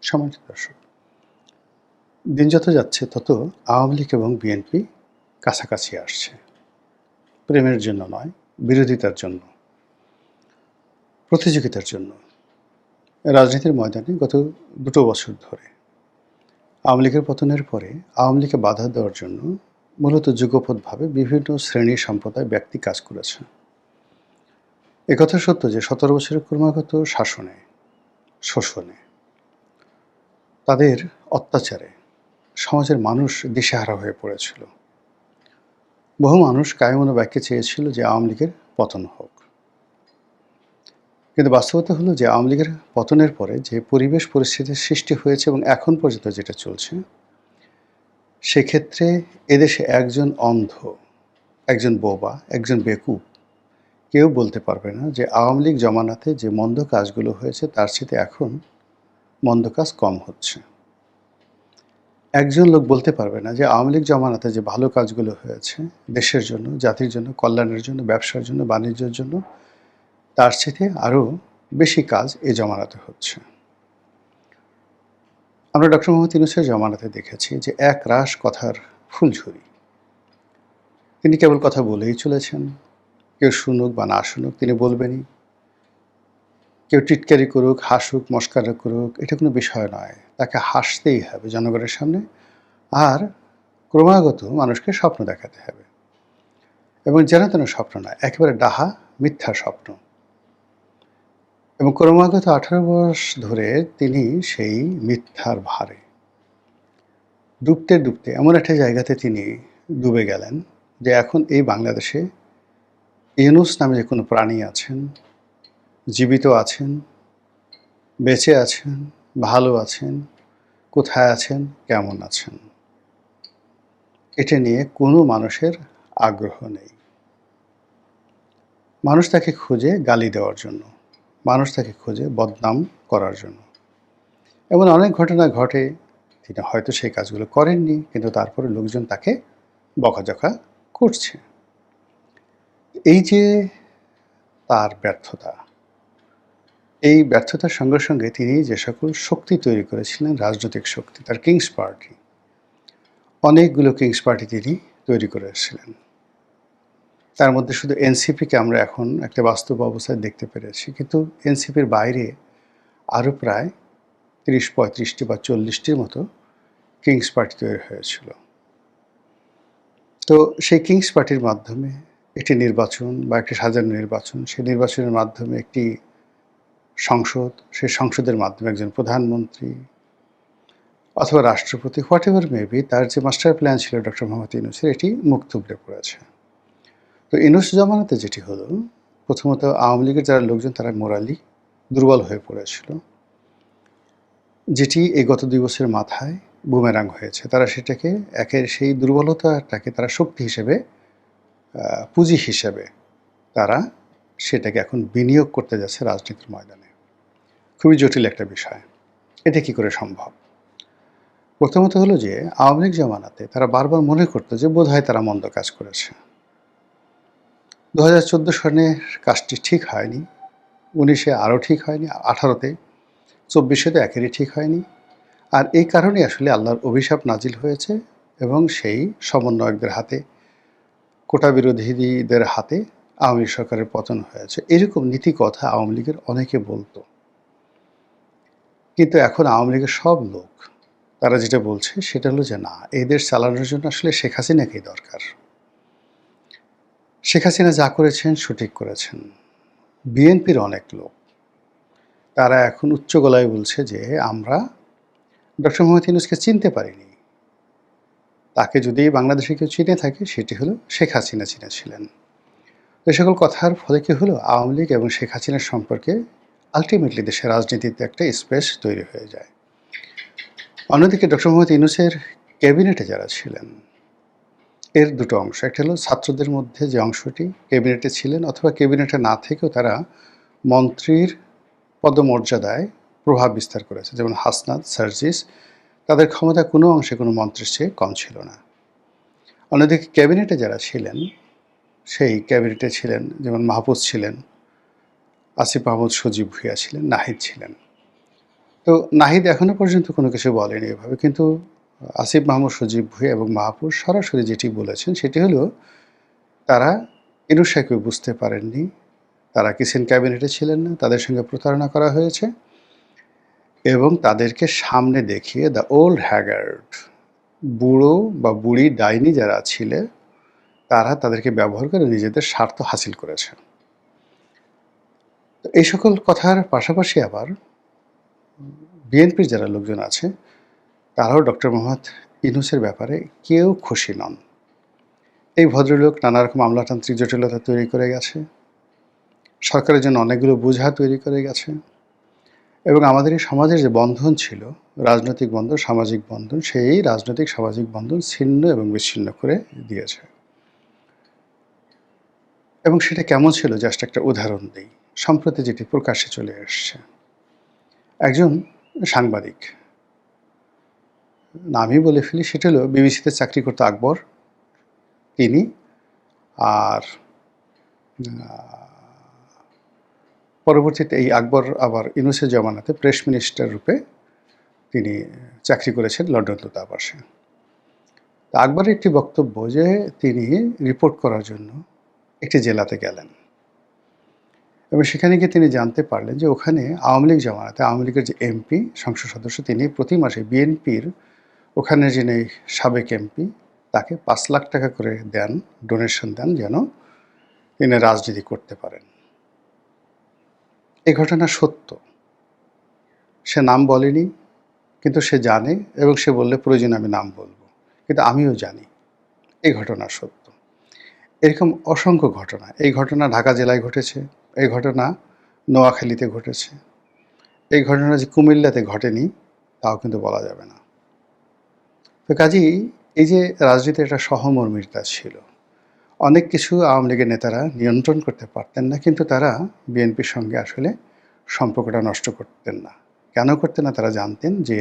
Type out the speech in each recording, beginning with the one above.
সম্মানিত দর্শক, দিন যত যাচ্ছে তত আওয়ামী লীগ এবং বিএনপি কাছাকাছি আসছে। প্রেমের জন্য নয়, বিরোধিতার জন্য, প্রতিযোগিতার জন্য। রাজনীতির ময়দানে গত ২ বছর ধরে আওয়ামী লীগের পতনের পরে আওয়ামী লীগকে বাধা দেওয়ার জন্য মূলত যুগপৎভাবে বিভিন্ন শ্রেণী সম্প্রদায় ব্যক্তি কাজ করেছে। একথা সত্য যে ১৭ বছরের ক্রমাগত শাসনে, শোষণে, তাদের অত্যাচারে সমাজের মানুষ দিশেহারা হয়ে পড়েছিল। বহু মানুষ কায়মনো বাক্যে চেয়েছিল যে আওয়ামী লীগের পতন হোক। কিন্তু বাস্তবতা হলো যে আওয়ামী লীগের পতনের পরে যে পরিবেশ পরিস্থিতির সৃষ্টি হয়েছে এবং এখন পর্যন্ত যেটা চলছে, সেক্ষেত্রে এদেশে একজন অন্ধ, একজন বোবা, একজন বেকুব কেউ বলতে পারবে না যে আওয়ামী লীগ জমানাতে যে মন্দ কাজগুলো হয়েছে তার চেয়ে এখন মন্দ কাজ কম হচ্ছে। একজন লোক বলতে পারবে না যে আওয়ামী লীগ জমানাতে যে ভালো কাজগুলো হয়েছে দেশের জন্য, জাতির জন্য, কল্যাণের জন্য, ব্যবসার জন্য, বাণিজ্যের জন্য, তার চেয়ে আরও বেশি কাজ এ জমানাতে হচ্ছে। আমরা ডক্টর মোহাম্মদ ইউনূসের জমানাতে দেখেছি যে একরাশ কথার ফুলঝুরি। তিনি কেবল কথা বলেই চলেছেন। কেউ শুনুক বা না শুনুক তিনি বলবেনই। কেউ টিটকারি করুক, হাসুক, মশকরা করুক, এটা কোনো বিষয় নয়। তাকে হাসতেই হবে জনগণের সামনে, আর ক্রমাগত মানুষকে স্বপ্ন দেখাতে হবে। এবং যেন তেন স্বপ্ন নয়, একেবারে ডাহা মিথ্যা স্বপ্ন। এবং ক্রমাগত 18 বর্ষ ধরে তিনি সেই মিথ্যার ভারে ডুবতে ডুবতে এমন একটা জায়গাতে তিনি ডুবে গেলেন যে এখন এই বাংলাদেশে ইউনূস নামে যে কোনো প্রাণী আছেন, জীবিত আছেন, বেঁচে আছেন, ভালো আছেন, কোথায় আছেন, কেমন আছেন, এটা নিয়ে কোনো মানুষের আগ্রহ নেই। মানুষ তাকে খুঁজে গালি দেওয়ার জন্য, মানুষ তাকে খুঁজে বদনাম করার জন্য। এমন অনেক ঘটনা ঘটে, তিনি হয়তো সেই কাজগুলো করেননি, কিন্তু তারপরে লোকজন তাকে বকাঝকা করছে। এই যে তার ব্যর্থতা, এই ব্যর্থতার সঙ্গে সঙ্গে তিনি যে সকল শক্তি তৈরি করেছিলেন, রাজনৈতিক শক্তি, তার কিংস পার্টি, অনেকগুলো কিংস পার্টি তিনি তৈরি করেছিলেন। তার মধ্যে শুধু এনসিপিকে আমরা এখন একটা বাস্তব অবস্থায় দেখতে পেরেছি, কিন্তু এনসিপির বাইরে আরও প্রায় ৩০-৩৫টি বা ৪০টির মতো কিংস পার্টি তৈরি হয়েছিল। তো সেই কিংস পার্টির মাধ্যমে একটি নির্বাচন বা একটি সাজানো নির্বাচন, সেই নির্বাচনের মাধ্যমে একটি সংসদ, সেই সংসদের মাধ্যমে একজন প্রধানমন্ত্রী অথবা রাষ্ট্রপতি, হোয়াট এভার মেবি, তার যে মাস্টার প্ল্যান ছিল ডক্টর মোহাম্মদ ইউনূসের, এটি মুখ থুবড়ে পড়েছে। তো ইউনূস জমানাতে যেটি হলো, প্রথমত আওয়ামী লীগের যারা লোকজন তারা মোরালি দুর্বল হয়ে পড়েছিল, যেটি এই গত 2 বছরের মাথায় বুমেরাং হয়েছে। তারা সেটাকে সেই দুর্বলতাটাকে তারা শক্তি হিসেবে, পুঁজি হিসেবে তারা সেটাকে এখন বিনিয়োগ করতে যাচ্ছে রাজনীতির ময়দানে। খুবই জটিল একটা বিষয়। এটা কী করে সম্ভব? প্রথমত হলো যে আওয়ামী লীগ জমানাতে তারা বারবার মনে করতো যে বোধহয় তারা মন্দ কাজ করেছে। 2014 সনের কাজটি ঠিক হয়নি, 19-এ আরও ঠিক হয়নি, 18-তে, 24-এ তো একেবারেই ঠিক হয়নি। আর এই কারণেই আসলে আল্লাহর অভিশাপ নাজিল হয়েছে এবং সেই সমন্বয়কদের হাতে, কোটা বিরোধীদের হাতে আওয়ামী লীগ সরকারের পতন হয়েছে। এরকম নীতি কথা আওয়ামী লীগের অনেকে বলতো। কিন্তু এখন আওয়ামী লীগের সব লোক তারা যেটা বলছে সেটা হলো যে না, এই দেশ চালানোর জন্য আসলে শেখ হাসিনাকেই দরকার। শেখ হাসিনা যা করেছেন সঠিক করেছেন। বিএনপির অনেক লোক তারা এখন উচ্চ গলায় বলছে যে আমরা ডক্টর মোহাম্মদ ইউনূসকে চিনতে পারিনি। তাকে যদি বাংলাদেশে কেউ চিনে থাকে সেটি হলো শেখ হাসিনা চিনেছিলেন। এ সকল কথার ফলে কী হলো, আওয়ামী লীগ এবং শেখ হাসিনার সম্পর্কে আলটিমেটলি দেশের রাজনীতিতে একটা স্পেস তৈরি হয়ে যায়। অন্যদিকে ডক্টর মোহাম্মদ ইউনূসের ক্যাবিনেটে যারা ছিলেন, এর দুটো অংশ। একটা হলো ছাত্রদের মধ্যে যে অংশটি ক্যাবিনেটে ছিলেন অথবা ক্যাবিনেটে না থেকেও তারা মন্ত্রীর পদমর্যাদায় প্রভাব বিস্তার করেছে, যেমন হাসনাত, সার্জিস, তাদের ক্ষমতা কোনো অংশে কোনো মন্ত্রীর চেয়ে কম ছিল না। অন্যদিকে ক্যাবিনেটে যারা ছিলেন, সেই ক্যাবিনেটে ছিলেন যেমন মাহফুজ ছিলেন, আসিফ মাহমুদ, সজীব ভুঁইয়া ছিলেন, নাহিদ ছিলেন। তো নাহিদ এখনো পর্যন্ত কোনো কিছু বলেনি এভাবে, কিন্তু আসিফ মাহমুদ সজীব ভুঁইয়া এবং মাহফুজ সরাসরি যেটি বলেছেন সেটি হলো তারা ইনুস সাহেবকে বুঝতে পারেননি, তারা কিচেন ক্যাবিনেটে ছিলেন না, তাদের সঙ্গে প্রতারণা করা হয়েছে এবং তাদেরকে সামনে দেখিয়ে দ্য ওল্ড হ্যাগার্ড, বুড়ো বা বুড়ি ডাইনি যারা ছিলে তারা তাদেরকে ব্যবহার করে নিজেদের স্বার্থ হাসিল করেছে। তো এই সকল কথার পাশাপাশি আবার বিএনপির যারা লোকজন আছে তারাও ডক্টর মোহাম্মদ ইউনূসের ব্যাপারে কেউ খুশি নন। এই ভদ্রলোক নানা রকম আমলাতান্ত্রিক জটিলতা তৈরি করে গেছে, সরকারের জন্য অনেকগুলো বোঝা তৈরি করে গেছে এবং আমাদের এই সমাজের যে বন্ধন ছিল, রাজনৈতিক বন্ধন, সামাজিক বন্ধন, সেই রাজনৈতিক সামাজিক বন্ধন ছিন্ন এবং বিচ্ছিন্ন করে দিয়েছে। এবং সেটা কেমন ছিল জাস্ট একটা উদাহরণ দিই। সম্প্রতি যেটি প্রকাশ্যে চলে এসছে, একজন সাংবাদিক, নামই বলে ফেলি, সেটা হলো বিবিসিতে চাকরি করতো আকবর, তিনি আর পরবর্তীতে এই আকবর আবার ইউনূসের জমানাতে প্রেস মিনিস্টার রূপে তিনি চাকরি করেছেন লন্ডন দূতাবাসে। আকবরের একটি বক্তব্য যে তিনি রিপোর্ট করার জন্য একটি জেলাতে গেলেন এবং সেখানে গিয়ে তিনি জানতে পারলেন যে ওখানে আওয়ামী লীগ জমানাতে আওয়ামী লীগের যে এমপি সংসদ সদস্য, তিনি প্রতি মাসে বিএনপির ওখানে যিনি সাবেক এমপি তাকে 5 লাখ টাকা করে দেন, ডোনেশন দেন, যেন তিনি রাজনীতি করতে পারেন। এই ঘটনা সত্য, সে নাম বলেনি কিন্তু সে জানে এবং সে বললে প্রয়োজনে আমি নাম বলবো, কিন্তু আমিও জানি এই ঘটনা সত্য। এরকম অসংখ্য ঘটনা, এই ঘটনা ঢাকা জেলায় ঘটেছে, এই ঘটনা নোয়াখালীতে ঘটেছে, এই ঘটনা যে কুমিল্লাতে ঘটেনি তাও কিন্তু বলা যাবে না। তো কাজেই এই যে রাজনীতির একটা সহমর্মিতা ছিল, অনেক কিছু আওয়ামী লীগের নেতারা নিয়ন্ত্রণ করতে পারতেন না, কিন্তু তারা বিএনপির সঙ্গে আসলে সম্পর্কটা নষ্ট করতেন না। কেন করতেন না? তারা জানতেন যে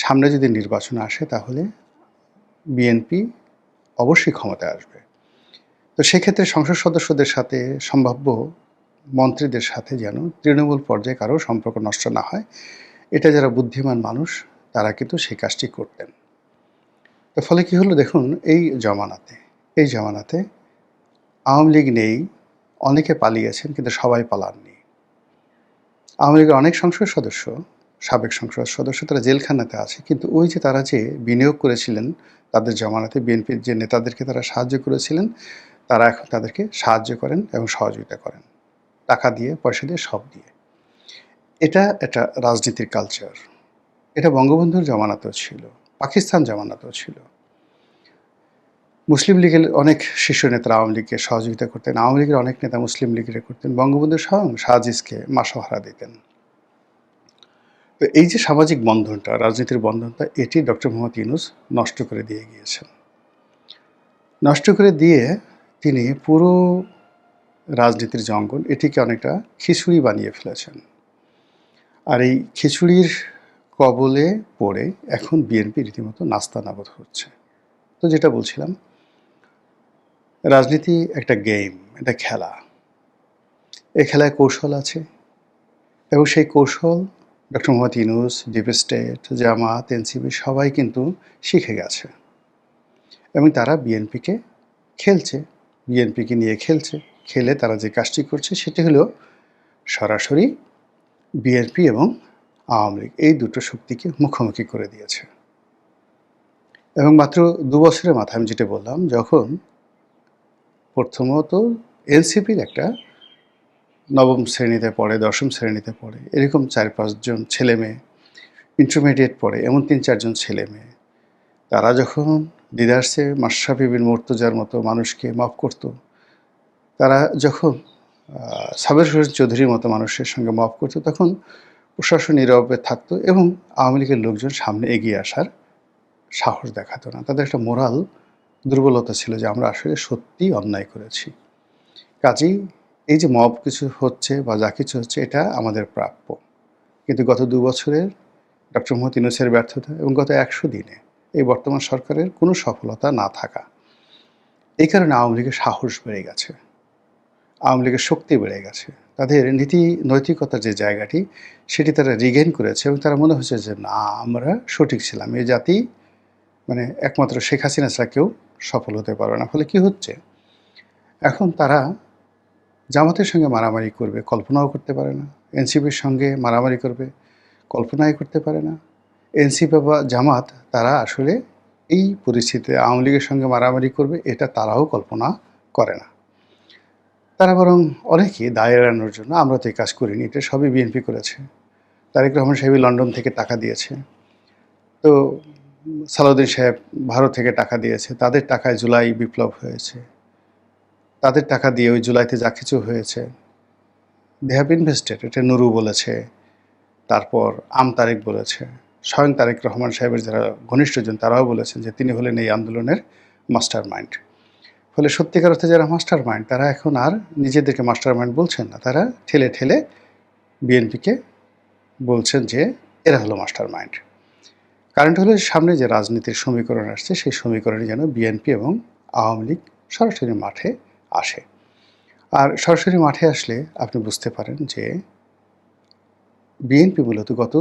সামনে যদি নির্বাচন আসে তাহলে বিএনপি অবশ্যই ক্ষমতায় আসবে। তো সেক্ষেত্রে সংসদ সদস্যদের সাথে, সম্ভাব্য মন্ত্রীদের সাথে যেন তৃণমূল পর্যায়ে কারো সম্পর্ক নষ্ট না হয়, এটা যারা বুদ্ধিমান মানুষ তারা কিন্তু সেই কাজটি করতেন। তো ফলে কী হলো দেখুন, এই জমানাতে আওয়ামী লীগ নেই, অনেকে পালিয়েছেন কিন্তু সবাই পালাননি। আওয়ামী লীগের অনেক সংসদ সদস্য, সাবেক সংসদ সদস্য, তারা জেলখানাতে আছে, কিন্তু ওই যে তারা যে বিনিয়োগ করেছিলেন তাদের জমানাতে, বিএনপির যে নেতাদেরকে তারা সাহায্য করেছিলেন, তারা এখন তাদেরকে সাহায্য করেন এবং সহযোগিতা করেন, টাকা দিয়ে, পয়সা দিয়ে, সব দিয়ে। এটা একটা রাজনীতির কালচার। এটা বঙ্গবন্ধুর জমানাতেও ছিল, পাকিস্তান জমানাতেও ছিল। মুসলিম লীগের অনেক শীর্ষ নেতারা আওয়ামী লীগকে সহযোগিতা করতেন, আওয়ামী লীগের অনেক নেতা মুসলিম লীগের করতেন, বঙ্গবন্ধু স্বয়ং শাহজিজকে মাসোহারা দিতেন। তো এই যে সামাজিক বন্ধনটা, রাজনীতির বন্ধনটা, এটি ডক্টর মোহাম্মদ ইউনূস নষ্ট করে দিয়ে গিয়েছেন। নষ্ট করে দিয়ে তিনি পুরো রাজনীতির যে অঙ্গন, এটিকে অনেকটা খিচুড়ি বানিয়ে ফেলেছেন। আর এই খিচুড়ির কবলে পড়ে এখন বিএনপি রীতিমতো নাস্তানাবুদ হচ্ছে। তো যেটা বলছিলাম, রাজনীতি একটা গেম, একটা খেলা। এই খেলায় কৌশল আছে এবং সেই কৌশল doctor Muhammad Yunus, deep state, Jamaat, NCP সবাই কিন্তু শিখে গেছে এবং তারা বিএনপিকে খেলছে, বিএনপিকে নিয়ে খেলছে। খেলে তারা যে কাজটি করছে সেটি হলো সরাসরি বিএনপি এবং আওয়ামী লীগ এই দুটো শক্তিকে মুখোমুখি করে দিয়েছে। এবং মাত্র 2 বছরের মাথায় আমি যেটা বললাম, যখন প্রথমত এনসিপির একটা নবম শ্রেণীতে পড়ে, দশম শ্রেণীতে পড়ে, এরকম 4-5 জন ছেলে মেয়ে, ইন্টারমিডিয়েট পড়ে এমন 3-4 জন ছেলে মেয়ে, তারা যখন দিদারসে মাশরাফি বিন মুর্তজার মতো মানুষকে মাফ করত, তারা যখন সাবের হোসেন চৌধুরীর মতো মানুষের সঙ্গে মাফ করত, তখন প্রশাসন নীরবে থাকতো এবং আওয়ামী লীগের লোকজন সামনে এগিয়ে আসার সাহস দেখাতো না। তাদের একটা মোরাল দুর্বলতা ছিল যে আমরা আসলে সত্যিই অন্যায় করেছি, কাজেই এই যে মব কিছু হচ্ছে বা যা কিছু হচ্ছে এটা আমাদের প্রাপ্য। কিন্তু গত 2 বছরের ডক্টর মোহাম্মদ ইউনূসের ব্যর্থতা এবং গত 100 দিনে এই বর্তমান সরকারের কোনো সফলতা না থাকা, এই কারণে আওয়ামী লীগের সাহস বেড়ে গেছে, আওয়ামী লীগের শক্তি বেড়ে গেছে। তাদের নীতি নৈতিকতার যে জায়গাটি সেটি তারা রিগেইন করেছে এবং তারা মনে হচ্ছে যে না আমরা সঠিক ছিলাম, এই জাতি মানে একমাত্র শেখ হাসিনা ছাড়া কেউ সফল হতে পারবে না। ফলে কি হচ্ছে, এখন তারা জামাতের সঙ্গে মারামারি করবে কল্পনাও করতে পারে না, এনসিপির সঙ্গে মারামারি করবে কল্পনাই করতে পারে না। এনসিপি বা জামাত তারা আসলে এই পরিস্থিতিতে আওয়ামী লীগের সঙ্গে মারামারি করবে এটা তারাও কল্পনা করে না। তারা বরং অনেকেই দায় এড়ানোর জন্য আমরা তো এই কাজ করিনি, এটা সবই বিএনপি করেছে, তারেক রহমান সাহেব লন্ডন থেকে টাকা দিয়েছে, তো সালাউদ্দিন সাহেব ভারত থেকে টাকা দিয়েছে, তাদের টাকায় জুলাই বিপ্লব হয়েছে, তাদের টাকা দিয়ে ওই জুলাইতে যা কিছু হয়েছে দে হ্যাভ ইনভেস্টেড, এটা নুরু বলেছে, তারপর তারেক বলেছে, স্বয়ং তারেক রহমান সাহেবের যারা ঘনিষ্ঠজন তারাও বলেছেন যে তিনি হলেন এই আন্দোলনের মাস্টার মাইন্ড। ফলে সত্যিকার অর্থে যারা মাস্টার মাইন্ড তারা এখন আর নিজেদেরকে মাস্টার মাইন্ড বলছেন না, তারা ঠেলে ঠেলে বিএনপিকে বলছেন যে এরা হলো মাস্টার মাইন্ড। কারণটা হলো সামনে যে রাজনীতির সমীকরণ আসছে সেই সমীকরণে যেন বিএনপি এবং আওয়ামী লীগ সরাসরি মাঠে আসে। আর সরাসরি মাঠে আসলে আপনি বুঝতে পারেন যে বিএনপি মূলত গত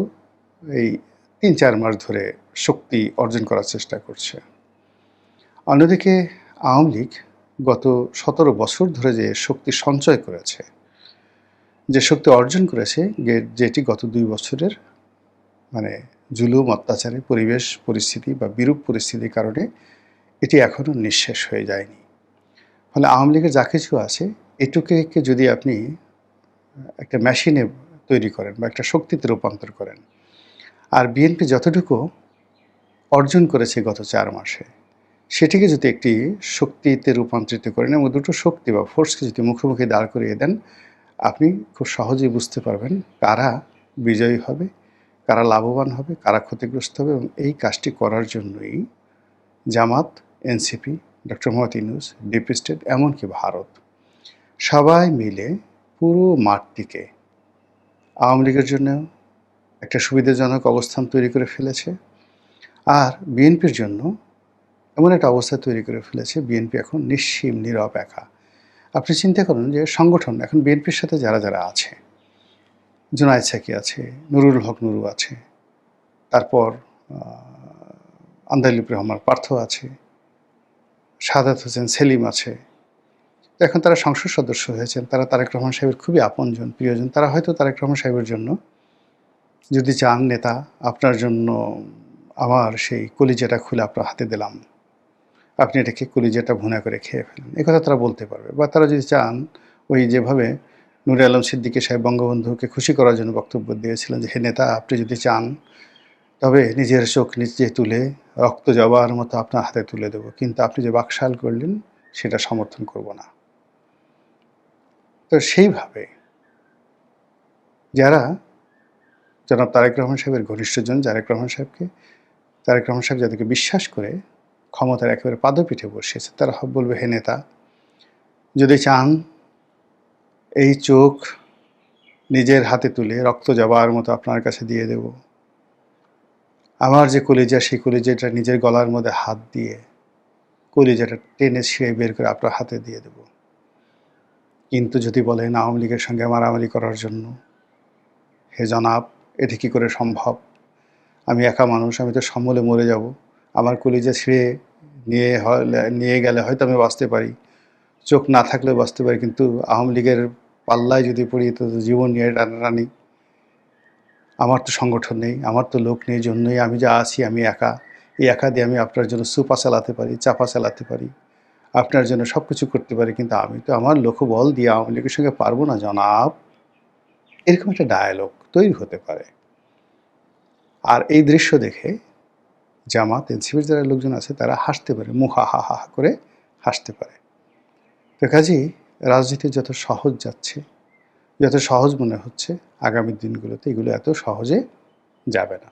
এই ৩-৪ মাস ধরে শক্তি অর্জন করার চেষ্টা করছে। অন্যদিকে আওয়ামী লীগ গত ১৭ বছর ধরে যে শক্তি সঞ্চয় করেছে, যে শক্তি অর্জন করেছে, যেটি গত ২ বছরের মানে জুলুম অত্যাচারে পরিবেশ পরিস্থিতি বা বিরূপ পরিস্থিতির কারণে এটি এখনও নিঃশেষ হয়ে যায়নি। ফলে আওয়ামী লীগের যা কিছু আছে এটুকুকে যদি আপনি একটা মেশিনে তৈরি করেন বা একটা শক্তিতে রূপান্তর করেন, আর বিএনপি যতটুকু অর্জন করেছে গত ৪ মাসে সেটিকে যদি একটি শক্তিতে রূপান্তরিত করেন এবং দুটো শক্তি বা ফোর্সকে যদি মুখোমুখি দাঁড় করিয়ে দেন, আপনি খুব সহজেই বুঝতে পারবেন কারা বিজয়ী হবে, কারা লাভবান হবে, কারা ক্ষতিগ্রস্ত হবে। এবং এই কাজটি করার জন্যই Jamaat, NCP, doctor Muhammad Yunus, deep state, এমনকি ভারত সবাই মিলে পুরো মাঠটিকে আওয়ামী লীগের জন্য একটা সুবিধাজনক অবস্থান তৈরি করে ফেলেছে, আর বিএনপির জন্য এমন একটা অবস্থা তৈরি করে ফেলেছে বিএনপি এখন নিশ্চিম নীরব একা। আপনি চিন্তা করুন যে সংগঠন এখন বিএনপির সাথে যারা যারা আছে, জুনায়েদ সাকি আছে, নুরুল হক নুরু আছে, তারপর আন্দালিব রহমান পার্থ আছে, সাদাত হোসেন সেলিম আছে, তো এখন তারা সংসদ সদস্য হয়েছেন, তারা তারেক রহমান সাহেবের খুবই আপনজন প্রিয়জন। তারা হয়তো তারেক রহমান সাহেবের জন্য যদি চান নেতা আপনার জন্য আমার সেই কলিজাটা খুলে আপনার হাতে দিলাম, আপনি এটাকে কলিজাটা ভুনা করে খেয়ে ফেলেন, এ কথা তারা বলতে পারবে। বা তারা যদি চান ওই যেভাবে নূরে আলম সিদ্দিকী সাহেব বঙ্গবন্ধুকে খুশি করার জন্য বক্তব্য দিয়েছিলেন যে হে নেতা আপনি যদি চান তবে নিজের চোখ নিচে তুলে রক্ত জবার মতো আপনার হাতে তুলে দেবো, কিন্তু আপনি যে বাকশাল করলেন সেটা সমর্থন করব না। তো সেইভাবে যারা জনাব তারেক রহমান সাহেবের ঘনিষ্ঠজন, তারেক রহমান সাহেব যাদেরকে বিশ্বাস করে ক্ষমতার একেবারে পাদপীঠে বসিয়েছে, তারা বলবে হে নেতা যদি চান এই চোখ নিজের হাতে তুলে রক্ত জবার মতো আপনার কাছে দিয়ে দেব, আমার যে কলিজা সেই কলিজাটা নিজের গলার মধ্যে হাত দিয়ে কলিজাটা টেনে ছিঁড়ে বের করে আপনার হাতে দিয়ে দেব। কিন্তু যদি বলেন আওয়ামী লীগের সঙ্গে মারামারি করার জন্য, হে জনাব এটি কী করে সম্ভব, আমি একা মানুষ, আমি তো সমূলে মরে যাব, আমার কলিজা ছিঁড়ে নিয়ে গেলে হয়তো আমি বাঁচতে পারি, চোখ না থাকলেও বাঁচতে পারি, কিন্তু আওয়ামী লীগের পাল্লায় যদি পড়ি তো জীবন নিয়ে টানাটানি, আমার তো সংগঠন নেই, আমার তো লোক নেই, জন্যই আমি যা আছি আমি একা, এই একা দিয়ে আমি আপনার জন্য সুপা চালাতে পারি, চাপা চালাতে পারি, আপনার জন্য সব কিছু করতে পারি, কিন্তু আমি তো আমার লোকবল দিয়ে আওয়ামী লীগের সঙ্গে পারবো না জনাব। এরকম একটা ডায়ালগ তৈরি হতে পারে। আর এই দৃশ্য দেখে জামাত, এনসিপির যারা লোকজন আছে তারা হাসতে পারে, মুখ হা হা হা করে হাসতে পারে। তো কাজেই রাজনীতি যত সহজ যাচ্ছে, যত সহজ মনে হচ্ছে, আগামী দিনগুলোতে এগুলো এত সহজে যাবে না।